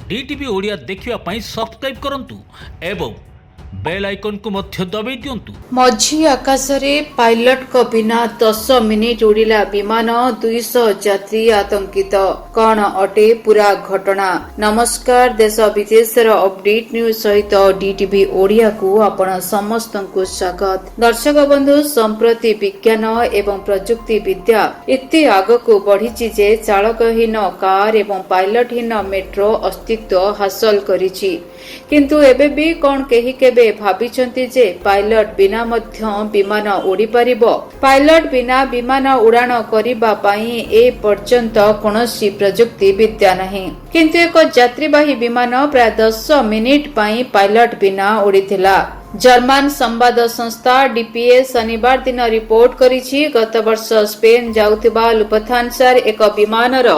DTV Odia देखिवा पई subscribe करंतु एवं बेल आइकन को मध्य दबाई दियंतु। मझी आकाश रे पायलट को बिना 10 मिनिट उड़िला विमान 200 यात्री आतंकित कौन अटे पूरा घटना। नमस्कार, देश विदेश अपडेट न्यूज सहित डीटीवी ओडिया को आपण समस्त को स्वागत। दर्शक बंधु, संप्रति विज्ञान एवं प्रजुक्ति विद्या एते आगको बढ़ी जे चालकहीन कार एवं पायलटहीन मेट्रो अस्तित्व हासिल करिछि, किंतु एबे भी कौन केही केबे भाबिचंती जे पायलट बिना मध्य विमान उड़ी परिबो। पायलट बिना विमान उड़ान करिबा पई ए पर्यंत कोनोसी प्रजुक्ति विद्या नहीं, किंतु एक यात्रीवाही विमान प्राय 10 मिनिट पई पायलट बिना उड़ीथिला। जर्मन संवाद संस्था डीपीए शनिवार दिन रिपोर्ट करिछि, गत वर्ष स्पेन जाउथिबा लुफ्थांसार एक विमानर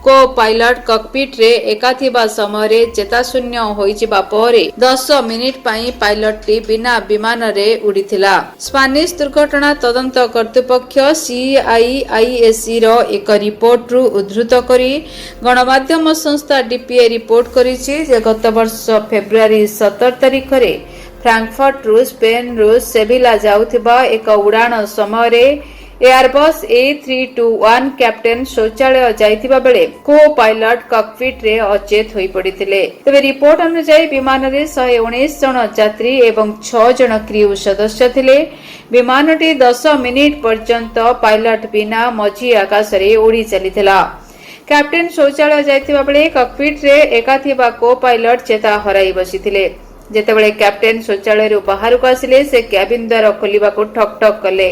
को पायलट कॉकपिट रे एकाथिबा समय चेताशून्य होइजिबा परे 10 मिनिट पई पायलटटी बिना विमान रे उड़ीथिला। स्पेनिश दुर्घटना तदंत कर्तृपक्ष सीआईआईएससी रो एक रिपोर्ट रु उद्धृत करी गणमाध्यम संस्था डीपीए रिपोर्ट करिछि जे गत वर्ष फेब्रुआरी 17 तारिख रे फ्रांकफर्ट रु स्पेन रु सेविला जाउथिबा एक उड़ान समय एयरबस A321 कैप्टेन शौचालय जाइथिबा बेले को पायलट कॉकपिट रे अचेत होई पड़िथिले। तबे रिपोर्ट अनुसार विमान रे 119 जन यात्री एवं 6 जन क्रू सदस्य थिले। विमानटी 10 मिनिट पर्यंत पायलट बिना मझी आकाश रे उड़ी चलीथिला। कैप्टेन शौचालय जाइथिबा बेले कॉकपिट रे एकाथिबा को पायलट चेता हराई बसिथिले। जेतेबेले कैप्टेन शौचालय बाहर को आसिले से कैबिन द्वार खोलिबा को ठक ठक कले,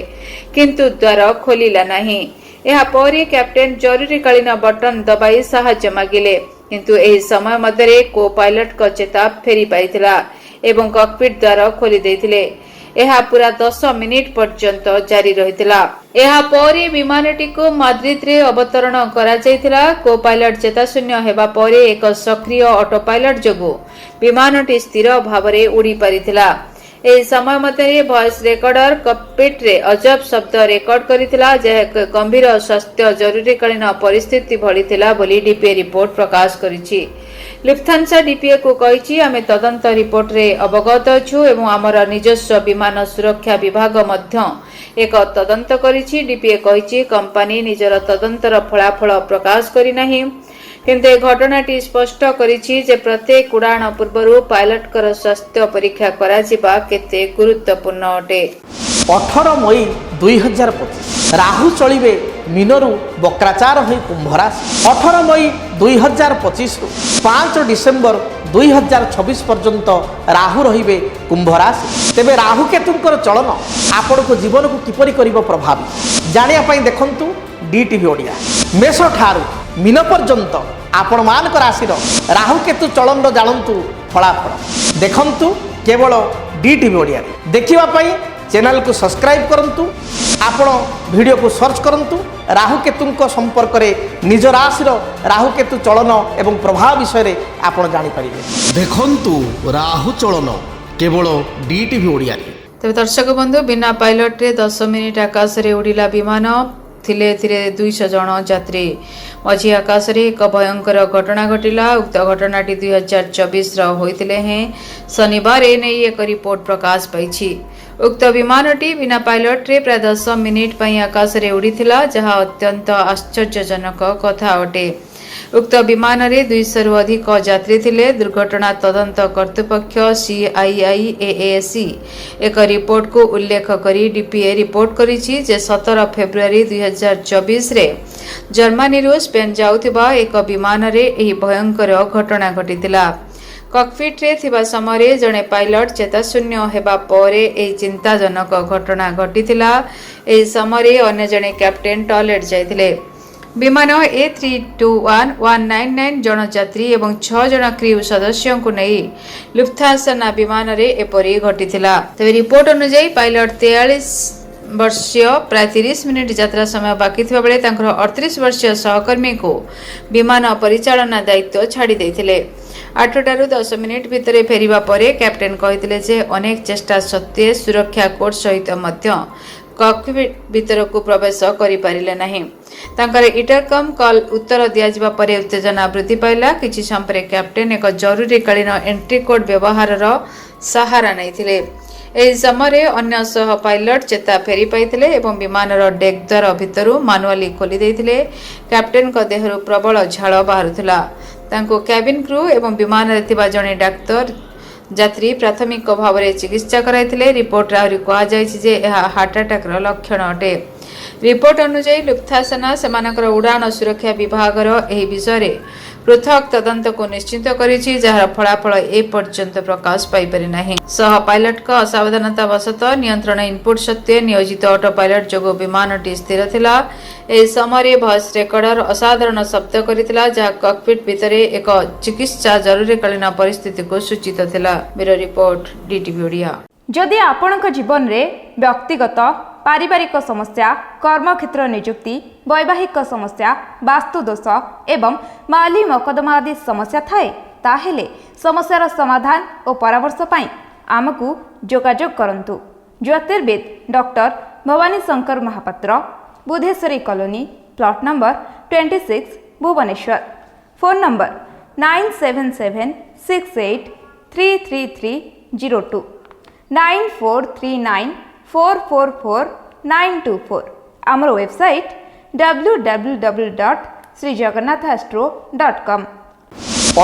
किंतु द्वार खोलिला नहीं। एहा परे कैप्टेन जरूरीकालीन बटन दबाई साहाय्य मागिले, किंतु एही समय मध्यरे को पायलट को चेता फेरी पाइथिला एवं कॉकपिट द्वार खोली देथिले। एहा पूरा 10 मिनिट पर्यंत जारी रहिथिला। एहा परे विमानटी को माद्रिद रे अवतरण करा जायथिला। को पायलट चेताशून्य हेबा परे एक सक्रिय ऑटो पायलट जगु विमानटी स्थिर भावरे उड़ी परिथिला। एही समय मध्यरे वॉइस रेकॉर्डर कॉकपिट रे अजब शब्द रेकॉर्ड करिथिला, जे गंभीर स्वास्थ्य जरूरीकालीन परिस्थिति भलिथिला बोली डीपीए रिपोर्ट प्रकाश करिछि। लुफ्थांसा डीपीए को कहिछि, आमे तदंत रिपोर्ट रे अवगत अछु एवं आमर निजस्व विमान सुरक्षा विभाग मध्य एक तदंत करिछि। डीपीए कहिछि, कंपनी निजर तदंतर फलाफल प्रकाश करि नाही, किंतु घटनाटी स्पष्ट करिछि जे प्रत्येक उड़ान पूर्व पायलट कर स्वास्थ्य परीक्षा करा जिबा केते गुरुत्वपूर्ण अटे। 18 मई 2025 राहु चलिबे मीनरू बक्राचार होई कुंभराशि। 18 मई 2025 रु 5 डिसेंबर 2026 पर्यंत राहु रहिबे कुंभराशि। तेबे राहु केतुंकर चलन आपण को जीवन को किपरि करिवो प्रभावित जानिया पई देखंतु डीटीवी ओडिया। मेष ठारू मीन पर्यंत आपण मानक राशि राहु केतु चलन जानंतु फलाफल देखंतु केवल डीटीवी ओडिया। देखिबा पई चैनल को सब्सक्राइब करंतु, आपण वीडियो को सर्च करंतु। राहु केतु संपर्क में निज राशि राहु केतु चलन एवं प्रभाव विषय आपण जानि परिबे। देखंतु राहु चलन केवल डीटीवी ओडिया। तबे दर्शक बंधु, बिना पायलट रे 10 मिनिट आकाश रे उड़िला विमान थिले 200 जन यात्री। मझी आकाश रे एक भयंकर घटना घटिला। उक्त घटनाटी 2024 होइतिले हैं। शनिवार एने एक रिपोर्ट प्रकाश पाइछि। उक्त विमानटी बिना पायलट रे प्राय 10 मिनिट पई आकाश रे उड़ीथिला, जहा अत्यंत आश्चर्यजनक कथा अटे। उक्त विमान रे 200 रु अधिक यात्री थिले। दुर्घटना तदंत कर्तृपक्ष सीआईआईएएससी एक रिपोर्ट को उल्लेख करी डीपीए रिपोर्ट करिछि जे 17 फेब्रुआरी 2024 रे जर्मनी रु स्पेन जाउथिबा एक विमान रे एही भयंकर घटना घटिथिला। कॉकपिट रे थिबा समय जने पायलट चेताशून्य हेबा परे एही चिंताजनक घटना घटिथिला। एही समय अन्य जने कैप्टेन टॉयलेट जाइथिले। विमान A321 जन यात्री एवं 6 जन क्रू सदस्यों को नहीं लुफ्थांसा विमान रे एपरी घटिथिला। तबे रिपोर्ट अनुसार पायलट 43 वर्षीय प्राय 30 मिनिट यात्रा समय बाकी थिबा बेले तांकर 38 वर्षीय सहकर्मी को विमान परिचालना दायित्व छाड़ी देथिले। 8 रु 10 मिनिट भितर फेरिबा परे कैप्टेन कहिथिले जे अनेक चेष्टा सत्वे सुरक्षा कोड सहित मध्य କକ୍ପିଟ୍ ଭିତରକୁ ପ୍ରବେଶ କରିପାରିଲେ ନାହିଁ। ତାଙ୍କର ଇଣ୍ଟରକମ୍ କଲ୍ ଉତ୍ତର ଦିଆଯିବା ପରେ ଉତ୍ତେଜନା ବୃଦ୍ଧି ପାଇଲା। କିଛି ସମୟ ପରେ କ୍ୟାପ୍ଟେନ୍ ଏକ ଜରୁରୀକାଳୀନ ଏଣ୍ଟ୍ରି କୋଡ୍ ବ୍ୟବହାରର ସାହାରା ନେଇଥିଲେ। ଏହି ସମୟରେ ଅନ୍ୟ ସହ ପାଇଲଟ ଚେତା ଫେରି ପାଇଥିଲେ ଏବଂ ବିମାନର ଡେକ୍ ଦ୍ୱାର ଭିତରୁ ମାନୁଆଲି ଖୋଲି ଦେଇଥିଲେ। କ୍ୟାପ୍ଟେନ୍ଙ୍କ ଦେହରୁ ପ୍ରବଳ ଝାଳ ବାହାରୁଥିଲା। ତାଙ୍କୁ କ୍ୟାବିନ୍ କ୍ରୁ ଏବଂ ବିମାନରେ ଥିବା ଜଣେ ଡାକ୍ତର ଯାତ୍ରୀ ପ୍ରାଥମିକ ଭାବରେ ଚିକିତ୍ସା କରାଇଥିଲେ। ରିପୋର୍ଟରେ ଆହୁରି କୁହାଯାଇଛି ଯେ ଏହା ହାର୍ଟ ଆଟାକ୍ର ଲକ୍ଷଣ ଅଟେ। ରିପୋର୍ଟ ଅନୁଯାୟୀ ଲୁଫ୍ଥାନ୍ସା ସେମାନଙ୍କର ଉଡ଼ାଣ ସୁରକ୍ଷା ବିଭାଗର ଏହି ବିଷୟରେ ପୃଥକ୍ ତଦନ୍ତକୁ ନିଶ୍ଚିତ କରିଛି, ଯାହାର ଫଳାଫଳ ଏପର୍ଯ୍ୟନ୍ତ ପ୍ରକାଶ ପାଇପାରି ନାହିଁ। ସହ ପାଇଲଟଙ୍କ ଅସାବଧାନତା ବଶତଃ ନିୟନ୍ତ୍ରଣ ଇନପୁଟ୍ ସତ୍ତ୍ୱେ ନିୟୋଜିତ ଅଟୋ ପାଇଲଟ ଯୋଗୁଁ ବିମାନଟି ସ୍ଥିର ଥିଲା। ଏହି ସମୟରେ ଭଏସ୍ ରେକର୍ଡର ଅସାଧାରଣ ଶବ୍ଦ କରିଥିଲା, ଯାହା କକ୍ପିଟ୍ ଭିତରେ ଏକ ଚିକିତ୍ସା ଜରୁରୀକାଳୀନ ପରିସ୍ଥିତିକୁ ସୂଚିତ ଥିଲା। Bureau report, DTV Odia. ଯଦି ଆପଣଙ୍କ ଜୀବନରେ ବ୍ୟକ୍ତିଗତ ପାରିବାରିକ ସମସ୍ୟା, କର୍ମକ୍ଷେତ୍ର ନିଯୁକ୍ତି, ବୈବାହିକ ସମସ୍ୟା, ବାସ୍ତୁଦୋଷ ଏବଂ ମାଲି ମକଦ୍ଦମା ଆଦି ସମସ୍ୟା ଥାଏ, ତାହେଲେ ସମସ୍ୟାର ସମାଧାନ ଓ ପରାମର୍ଶ ପାଇଁ ଆମକୁ ଯୋଗାଯୋଗ କରନ୍ତୁ। ଜ୍ୟୋତିର୍ବିଦ doctor Bhabani Shankar Mohapatra, Budheswari colony, plot number 26, Bhubaneswar. Phone number 9776833302 9439444924। ଆମର ୱେବସାଇଟ୍ www.srijagannathastro.com।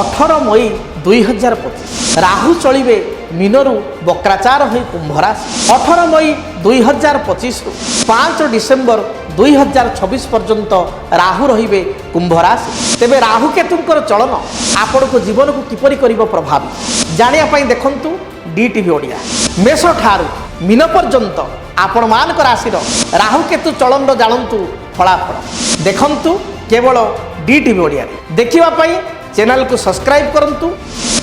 18 ମଇ 2025 ରାହୁ ଚଳିବେ ମୀନରୁ ବକ୍ରାଚାର ହୋଇ କୁମ୍ଭ ରାଶି। 18 ମଇ 2025ରୁ 5 ଡିସେମ୍ବର 2026 ପର୍ଯ୍ୟନ୍ତ ରାହୁ ରହିବେ କୁମ୍ଭ ରାଶି। ତେବେ ରାହୁ କେତୁଙ୍କର ଚଳନ ଆପଣଙ୍କ ଜୀବନକୁ କିପରି କରିବ ପ୍ରଭାବିତ ଜାଣିବା ପାଇଁ ଦେଖନ୍ତୁ DTV ଓଡ଼ିଆ। ମେଷ ଠାରୁ ମୀନ ପର୍ଯ୍ୟନ୍ତ ଆପଣମାନଙ୍କ ରାଶିର ରାହୁ କେତୁ ଚଳନ ଜାଣନ୍ତୁ ଫଳାଫଳ ଦେଖନ୍ତୁ କେବଳ DTV ଓଡ଼ିଆରେ। ଦେଖିବା ପାଇଁ ଚ୍ୟାନେଲକୁ ସବସ୍କ୍ରାଇବ୍ କରନ୍ତୁ।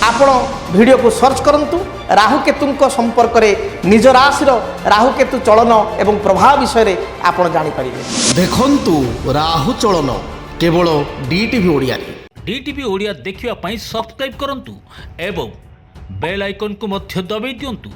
ଆପଣ ଭିଡ଼ିଓକୁ ସର୍ଚ୍ଚ କରନ୍ତୁ ରାହୁ କେତୁଙ୍କ ସମ୍ପର୍କରେ, ନିଜ ରାଶିର ରାହୁ କେତୁ ଚଳନ ଏବଂ ପ୍ରଭାବ ବିଷୟରେ ଆପଣ ଜାଣିପାରିବେ। ଦେଖନ୍ତୁ ରାହୁ ଚଳନ କେବଳ DTV ଓଡ଼ିଆରେ। DTV ଓଡ଼ିଆ ଦେଖିବା ପାଇଁ ସବସ୍କ୍ରାଇବ୍ କରନ୍ତୁ ଏବଂ ବେଲ୍ ଆଇକନ୍କୁ ମଧ୍ୟ ଦବାଇ ଦିଅନ୍ତୁ।